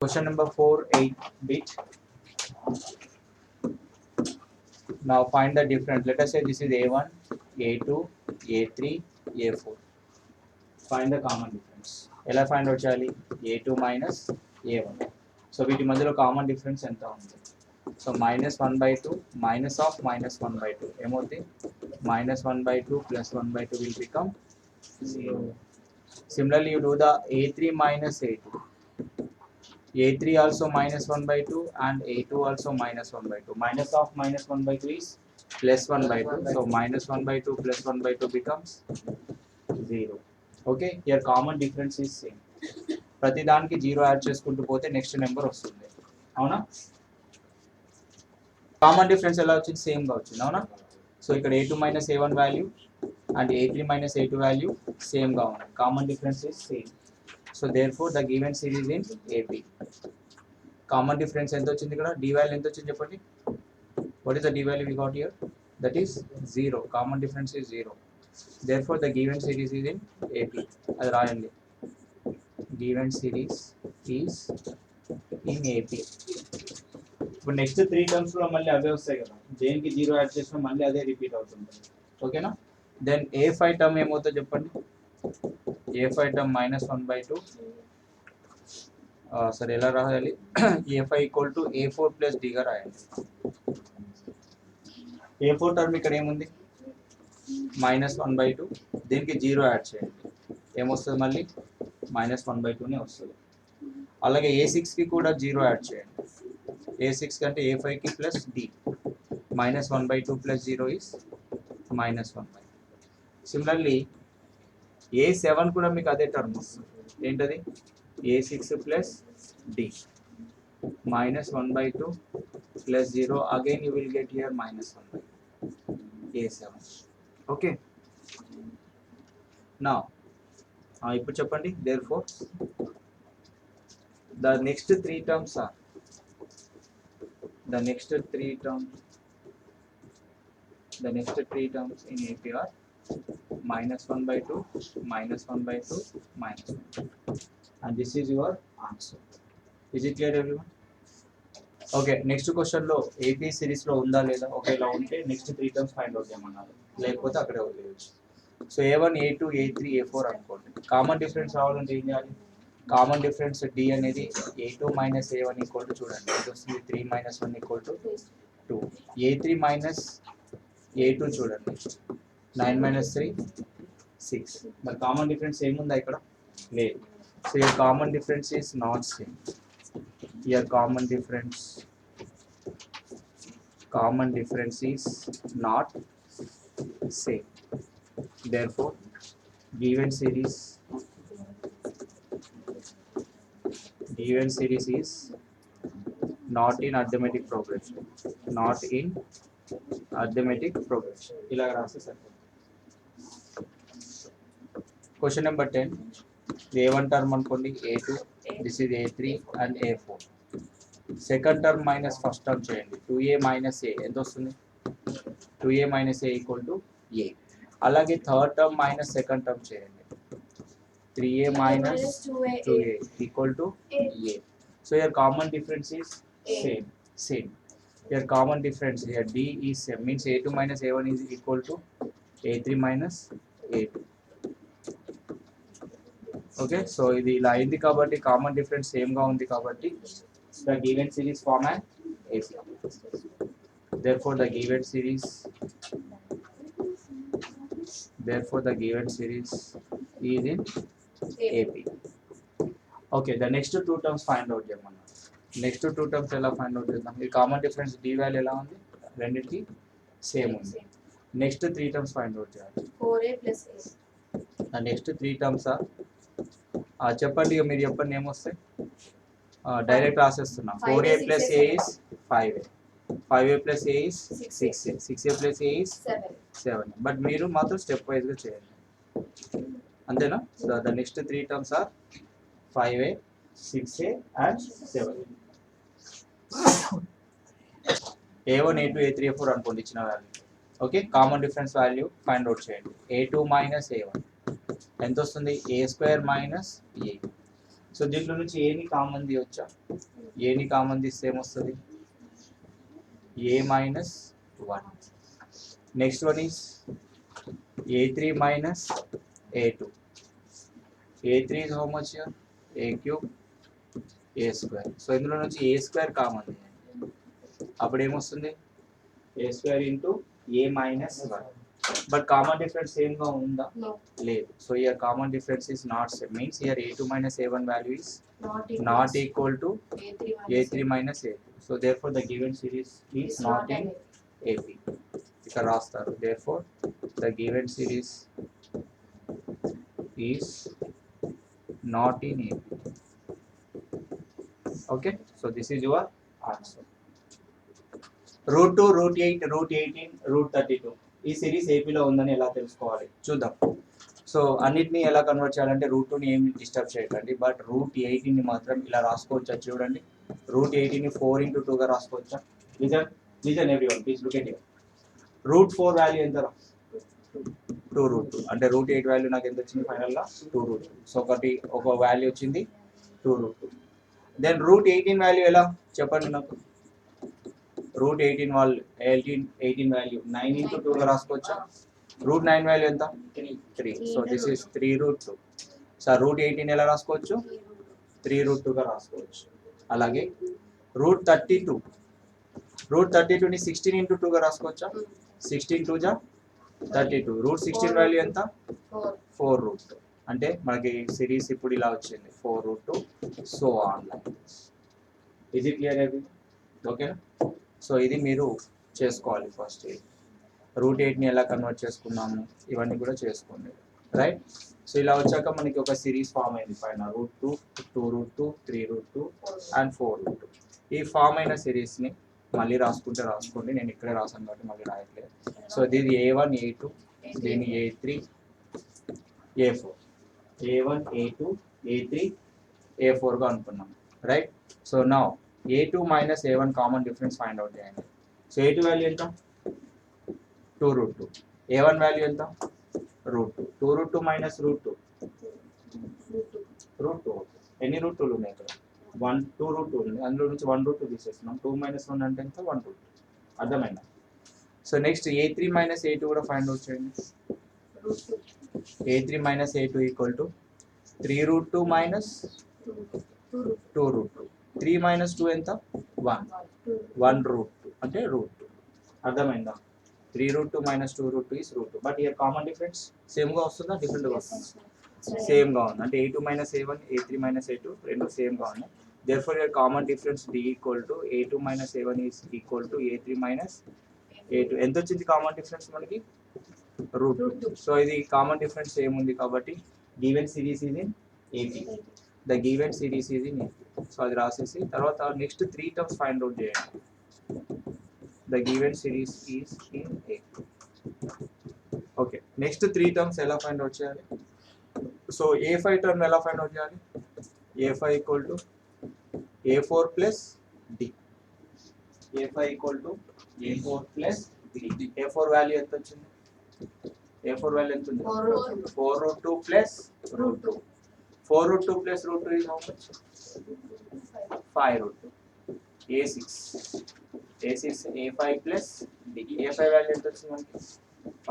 Question number 4, 8-bit. Now find the difference. Let us say this is A1, A2, A3, A4. Find the common difference. ఎలా find out చేయాలి? A2 minus A1. So వీటి మధ్యలో common difference ఎంత ఉంది? So minus 1 by 2 minus of minus 1 by 2 ఏమవుతుంది? Minus 1 by 2 plus 1 by 2 will become 0. Similarly, you do the A3 minus A2. A3 also minus 1 by 2 and A2 also minus 1 by 2. Minus of minus 1 by 2 is plus 1 by 2. So minus 1 by 2 plus 1 by 2 becomes 0. Okay, here common difference is same. ప్రతి దానికి 0 add చేసుకుంటూ పోతే next number వస్తుంది. అవునా? Common difference ఎలా వచ్చింది? Same గా వచ్చింది. అవునా? సో ఇక్కడ A2 minus A1 value and A3 minus A2 value same గా ఉన్నాయి. Common difference is same. So therefore the given series in AP. Common difference ఎంత వచ్చింది ఇక్కడ? D value ఎంత వచ్చింది చెప్పండి? What is the D value we got here? That is 0. Common difference is 0. Therefore the given series is in AP. అది రాయండి. Given series is in AP. ఇప్పుడు next 3 terms లో మళ్ళీ అవే వస్తాయి కదా. దేనికి 0 యాడ్ చేసినా మళ్ళీ అదే రిపీట్ అవుతుంది. ఓకేనా? దెన్ A5 టర్మ్ ఏమవుతుందో చెప్పండి. A5 term minus 1 by 2. సరే ఎలా రాయాలి? A5 equal to A4 plus Dగా రాయండి. A4 టర్మ్ ఇక్కడ ఏముంది? minus 1 by 2. దీనికి 0 యాడ్ చేయండి. ఏమొస్తుంది మళ్ళీ? minus 1 by 2నే వస్తుంది. అలాగే A6కి కూడా 0 యాడ్ చేయండి. A6 కంటే A5కి plus D. minus 1 by 2 plus 0 is minus 1 by 2. Similarly A7 కూడా మీకు అదే టర్మ్ వస్తుంది. ఏంటది? A6 plus D minus 1 by 2 plus 0. Again you will get here minus 1 by 2. A7. Okay. Now, ఇప్పుడు చెప్పండి. Therefore, the next three terms in AP are minus 1 by 2, minus 1 by 2, minus 1. And this is your answer. Is it clear everyone? Okay, next question లో AP series లో ఉందా లేదా? ఒకవేళ ఉంటే next 3 terms find out చేయమన్నారు, లేకపోతే అక్కడే వదిలేయచ్చు. So A1, A2, A3, A4 అనుకోండి. కామన్ డిఫరెన్స్ రావాలంటే ఏం చేయాలి? కామన్ డిఫరెన్స్ D అనేది A2 minus A1 equal to చూడండి ఇది వస్తుంది 3 minus 1 equal to 2. A3 minus A2 చూడండి 9 మైనస్ 3 6. మరి కామన్ డిఫరెన్స్ ఏముందా ఇక్కడ? లేదు. So your common difference is not same. Your common difference is not same. Therefore given series is not in arithmetic progression. ఇలా రాస్తే సరిపోతుంది. Question number 10. A1 టర్మ్ అనుకోండి A2, this is A3 and A4. Second term minus first term చేయండి. 2A minus A ఎంత వస్తుంది? 2A minus A equal to A. అలాగే third term minus second term చేయండి. 3A minus 2A equal to A. So your common difference is same. Your common difference here D is same, means A2 minus A1 is equal to A3 minus A2. Okay, so ఇది ఇలా అయింది కాబట్టి common difference same గా ఉంది కాబట్టి the given series form an AP. Therefore the given series is in AP. Okay, the next two terms find out చేయమన్నా. Next 2 terms ఎలా find out చేద్దాం? ఈ కామన్ డిఫరెన్స్ D వాల్యూ ఎలా ఉంది? రెండింటికి సేమ్ ఉంది. నెక్స్ట్ 3 టర్మ్స్ ఫైండ్ అవుట్ చేయాలి. 4A plus A. the next 3 terms are చెప్పండి, మీరు చెప్పండి ఏమొస్తాయి? Direct రాసేస్తున్నా. 4A plus A is 5A, 5A plus A is 6A, 6A plus A is 7. But మీరు మాత్రం స్టెప్ వైజ్ గా చేయండి, అంతేనా? So the next 3 terms are 5A, 6A and 7. A1, A2, A3, A4 అనుకోండి ఇచ్చిన value. Okay, common difference value find out చేయండి. A2 minus A1 ఎంత వస్తుంది? A² minus A. సో దీంట్లో నుంచి ఏని కామన్ తీయొచ్చా? ఏని కామన్ తీస్తే ఏమొస్తుంది? A minus 1. Next one is a3 minus a2. a3 is how much here? a cube a square. So ఇందులో నుంచి a square కామన్ తీయండి. అప్పుడు ఏమొస్తుంది? a square into a minus 1. But common difference same గా ఉందా? లేదు. So here common difference is not same. Means here a2 minus a1 value is not equal to a3 minus a2. So therefore the given series is not in AP. ఇక్కడ రాస్తారు. Therefore the given series is not in AP. Okay, so this is your answer. Root 2, root 8, root 18, root 32. ఈ series ఏపీలో ఉందని ఎలా తెలుసుకోవాలి చూద్దాం. So అన్నిటిని ఎలా కన్వర్ట్ చేయాలంటే రూట్ 2ని ఏమి డిస్టర్బ్ చేయకండి, బట్ రూట్ 18ని మాత్రం ఇలా రాసుకోవచ్చా చూడండి. రూట్ 18ని 4 into 2గా రాసుకోవచ్చా? Listen everyone please look at here. Root 4 value ఎంత? 2 root 2. అంటే రూట్ 8 వాల్యూ నాకు ఎంత వచ్చింది ఫైనల్గా? 2 root 2. సో ఒక వాల్యూ వచ్చింది 2 root 2. దెన్ రూట్ 18 వాల్యూ ఎలా చెప్పండి నాకు? రూట్ 18 వాల్యూ 9 into 2గా రాసుకోవచ్చా? రూట్ 9 వాల్యూ ఎంత? 3. So this is 3 root 2. So root 18 ఎలా రాసుకోవచ్చు? 3 root 2గా రాసుకోవచ్చు. అలాగే రూట్ 32ని 16 into 2గా రాసుకోవచ్చా? 16 2 జా 32. రూట్ 16 వాల్యూ ఎంత? 4 root 2. అంటే మనకి సిరీస్ ఇప్పుడు ఇలా వచ్చింది 4 root 2. సో ఆన్లైన్ ఇది క్లియర్ అయింది. ఓకేనా? సో ఇది మీరు చేసుకోవాలి ఫస్ట్. రూట్ 8ని ఎలా కన్వర్ట్ చేసుకున్నాము ఇవన్నీ కూడా చేసుకోండి, రైట్? సో ఇలా వచ్చాక మనకి ఒక సిరీస్ ఫామ్ అయింది పైన root 2, 2 root 2, 3 root 2 and 4 root 2. ఈ ఫామ్ అయిన సిరీస్ని మళ్ళీ రాసుకోండి. నేను ఇక్కడే రాసాను కాబట్టి మళ్ళీ రాయట్లేదు. సో దీని a1 a2, దీని a3 a4, a1 a2 a3 a4గా అనుకున్నాం, right? So now a2 minus a1 common difference find out చేయండి. సో a2 వాల్యూ ఎంత? 2 root 2. a1 వాల్యూ ఎంత? Root 2. 2 root 2 minus root 2. Root 2. ఎన్ని రూట్ 2లు ఉన్నాయి ఇక్కడ? 2 root 2 ఉంది. అందులో నుంచి 1 root 2 తీసేస్తున్నాం. 2 minus 1 అంటే ఎంత? 1 root 2. అర్థమైందా? So next a3 minus a2 కూడా ఫైండ్ అవుట్ చేయండి. a3 minus a2 equal to 3 root 2 minus 2 root 2. 3 minus 2 ఎంత? 1 root 2 అంటే రూట్ 2. అర్థమైందా? 3 root 2 minus 2 root 2 is root 2. But here common difference సేమ్గా వస్తుందా డిఫరెంట్గా వస్తుందా? సేమ్గా ఉంది. అంటే a2 minus a1 a3 minus a2 రెండు సేమ్గా ఉన్నాయి. therefore your common difference d equal to a2 minus a1 is equal to a3 minus a2. ఎంత వచ్చింది కామన్ డిఫరెన్స్ మనకి? రూట్ 2. సో ఇది కామన్ డిఫరెన్స్ ఏముంది కాబట్టి given series is in AP. The given series is in AP. So అది రాసేసి తర్వాత next 3 terms find out చేయండి. The given series is in AP. Okay, next 3 terms ఎలా find out చేయాలి? So a5 term ఎలా find out చేయాలి? a5 equal to a4 plus d. a5 equal to a4 plus d. a4 value ఎంత వచ్చింది? a4 value ఎంత ఉంది? 4 root 2 plus root 2. 4 root 2 plus root 2 is how much? 5 root 2. a6 a5 plus d. a5 value ఎంత వచ్చింది మనకి?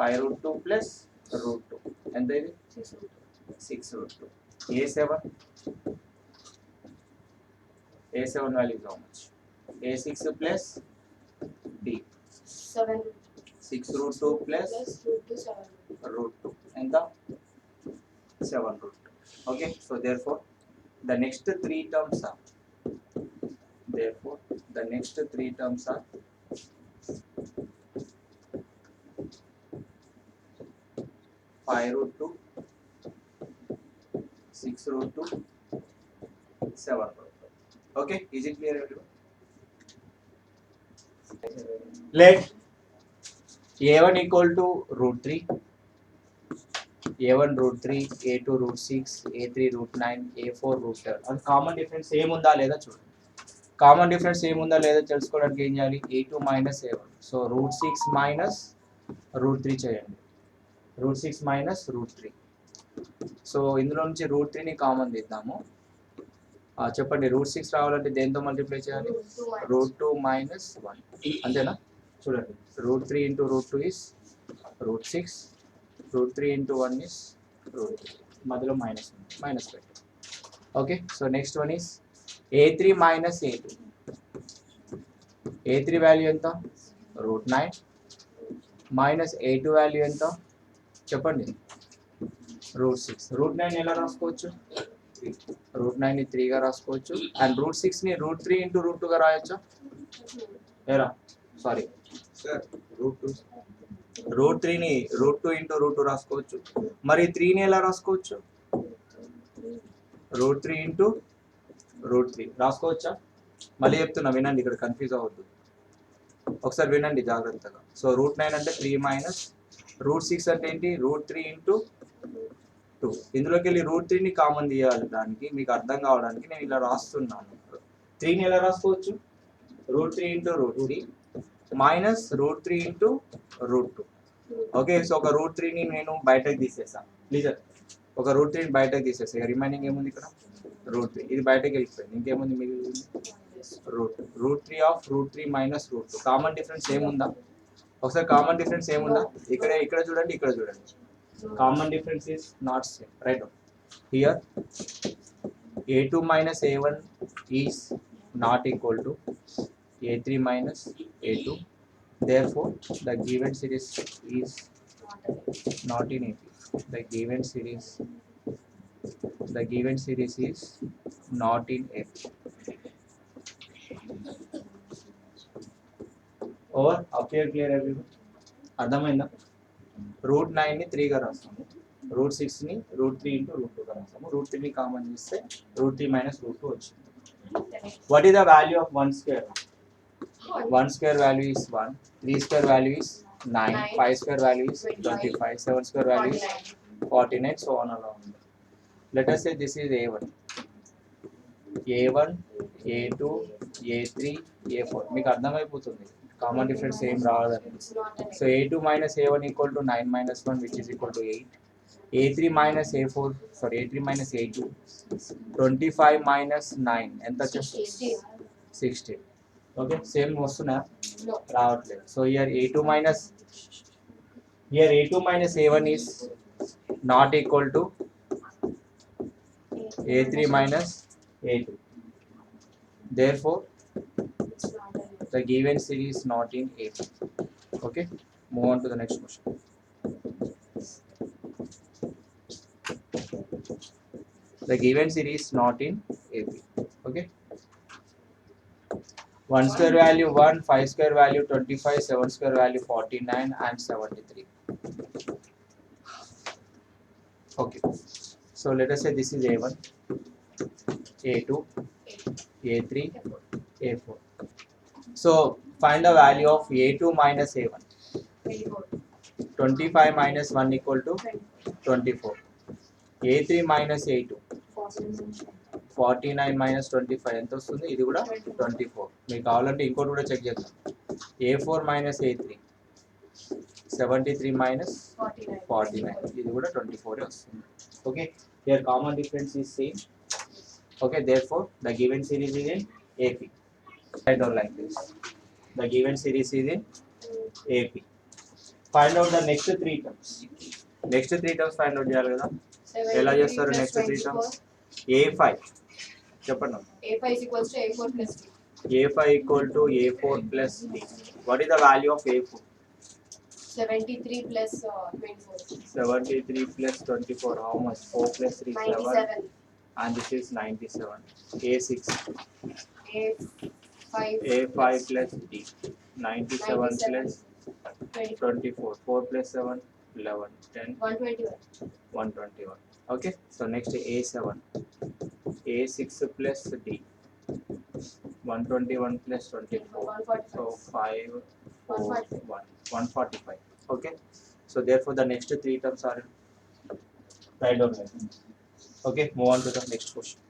5 root 2 plus root 2 ఎంత ఇది? 6 root 2. a7 value is how much? a6 plus d. 6 root 2 plus root 2 and the 7 root 2. Okay, so therefore the next 3 terms are 5 root 2, 6 root 2, 7 root 2. Okay, is it clear everyone? Let a1 equal to root 3, a1 root 3, a2 root 6, a3 root 9, a4 root 7. And common difference ఏముందా లేదా చూడండి. Common difference ఏముందా లేదా తెలుసుకోవడానికి ఏం చేయాలి? a2 minus a1. So root 6 minus root 3 చేయండి. root 6 minus root 3. So ఇందులో నుంచి root 3ని కామన్ తీద్దాము. చెప్పండి రూట్ 6 రావాలంటే దేంతో మల్టిప్లై చేయాలి రూట్ 2 మైనస్ 1 అంతేనా చూడండి root 3 into root 2 is root 6 root 3 into 1 is root 3 మధ్యలో మైనస్ పెట్టు okay so next one is a3 minus a2 a3 value ఎంత రూట్ 9 మైనస్ a2 వాల్యూ ఎంత చెప్పండి రూట్ 6 రూట్ 9 ఎలా రాసుకోవచ్చు రూట్ 9 ని 3 గా రాసుకోవచ్చు అండ్ రూట్ 6 ని రూట్ 3 ఇంటూ రూట్ 2 గా రాయొచ్చా ఏరా సారీ సార్ రూట్ 3 ని రూట్ 2 ఇంటూ రూట్ 2 రాసుకోవచ్చు మరి 3 ని ఎలా రాసుకోవచ్చు రూట్ 3 ఇంటూ రూట్ 3 రాసుకోవచ్చా మళ్ళీ చెప్తున్నా వినండి ఇక్కడ కన్ఫ్యూజ్ అవ్వద్దు ఒకసారి వినండి జాగ్రత్తగా సో రూట్ 9 అంటే 3 మైనస్ రూట్ 6 అంటే ఏంటి రూట్ 3 ఇంటూ 2 ఇందులోకి వెళ్ళి రూట్ 3 ని కామన్ తీయాలి దానికి మీకు అర్థం కావడానికి నేను ఇలా రాస్తున్నాను 3 ని ఎలా రాసుకోవచ్చు root 3 into root 3 minus root 3 into root 2 okay so ఒక రూట్ 3 ని నేను బయటకు తీసేసాను ప్లీజ్ ఒక రూట్ 3 ని బయటకు తీసేసా రిమైనింగ్ ఏముంది ఇక్కడ రూట్ 3 ఇది బయటకు వెళ్ళిపోయింది ఇంకేముంది మిగిలింది root 3 of root 3 minus root 2 common difference ఏముందా ఒకసారి కామన్ డిఫరెన్స్ ఏముందా ఇక్కడ చూడండి ఇక్కడ చూడండి common difference is not same right here a2 minus a1 is not equal to a3 minus a2 therefore the given series is not in AP the given series is not in AP or appear clear everyone అర్థమైందా route 9 ని 3 గా రాస్తాము route 6 ని route 3 into root 2 గా రాస్తాము route 3 ని common చేస్తే route 3 minus root 2 వచ్చింది what is the value of 1 square 1 square value is 1 3 square value is 9 5 square value is 25 7 square value is 49 so on అలా ఉంది let us say this is a1 a2 a3 a4 మీకు అర్థమైపోతుంది common difference ఏం రావదని so a2 minus a1 equal to 9 minus 1 which is equal to 8 a3 minus a4 sorry a3 minus a2 25 minus 9 ఎంత చెప్పండి 16 okay same వస్తున్నా రావట్లేదు so here a2 minus a1 is not equal to a3 minus a2 therefore the given series is not in AP okay move on to the next question the given series is not in AP okay 1 square value 1 5 square value 25 7 square value 49 and 73 okay so let us say this is a1 a2 a3 a4 so find the value of a2 minus a1 25 minus 1 equal to 24 a3 minus a2 49 minus 25 ఎంత వస్తుంది ఇది కూడా 24 మీకు కావాలంటే ఇంకోటి కూడా check చేద్దాం a4 minus a3 73 minus 49 ఇది కూడా 24 వస్తుంది okay here common difference is same okay therefore the given series is in AP write down like this the given series is in AP find out the next three terms find out చేయాలి కదా ఎలా చేస్తారు next 3 terms a5 చెప్పండి a5 is equals to a4 plus d a5 equal to a4 plus d what is the value of a4 73 plus 24 73 plus 24 how much 4 plus 3 7 97 and this is 97 a6 a5 plus d 97 plus 24 4 plus 7 11 10 121 121 okay so next a7 a6 plus d 121 plus 24 so 5 4 1 145 okay so therefore the next three terms are right down okay move on to the next question